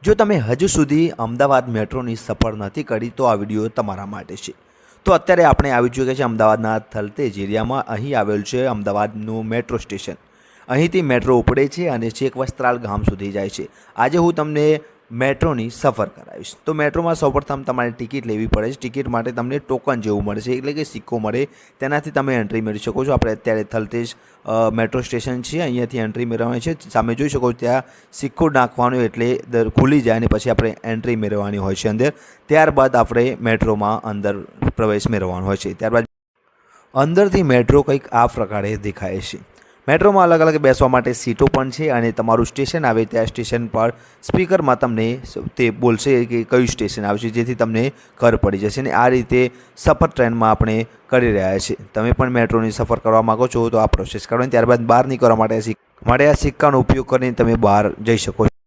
જો તમે હજુ સુધી અમદાવાદ મેટ્રોની સફર નથી કરી તો આ વિડીયો તમારા માટે છે। તો અત્યારે આપણે આવી ચૂક્યા છે અમદાવાદના થલતેજ એરિયામાં। અહીં આવેલું છે અમદાવાદનું મેટ્રો સ્ટેશન। અહીંથી મેટ્રો ઉપડે છે અને છેક વસ્ત્રાલ ગામ સુધી જાય છે। આજે હું તમને મેટ્રોની સફર કરાવીશ। તો મેટ્રોમાં સૌપ્રથમ તમારે ટિકિટ લેવી પડે છે। ટિકિટ માટે તમને ટોકન જેવું મળે છે, એટલે કે સિક્કો મળે, તેનાથી તમે એન્ટ્રી મેળવી શકો છો। આપણે અત્યારે થલતેજ મેટ્રો સ્ટેશન છે, અહીંયાથી એન્ટ્રી મેળવવાની છે। સામે જોઈ શકો ત્યાં સિક્કો નાખવાનો એટલે દર ખુલી જાય અને પછી આપણે એન્ટ્રી મેળવવાની હોય છે અંદર। ત્યારબાદ આપણે મેટ્રોમાં અંદર પ્રવેશ મેળવવાનો હોય છે। ત્યારબાદ અંદરથી મેટ્રો કંઈક આ પ્રકારે દેખાય છે। મેટ્રોમાં અલગ અલગ બેસવા માટે સીટો પણ છે અને તમારું સ્ટેશન આવે ત્યાં સ્ટેશન પર સ્પીકરમાં તમને તે બોલશે કે કયું સ્ટેશન આવે છે, જેથી તમને ખબર પડી જશે। અને આ રીતે સફર ટ્રેનમાં આપણે કરી રહ્યા છીએ। તમે પણ મેટ્રોની સફર કરવા માગો છો તો આ પ્રોસેસ કરો। ત્યારબાદ બહાર નીકળવા માટે આ સિક્કાનો ઉપયોગ કરીને તમે બહાર જઈ શકો છો।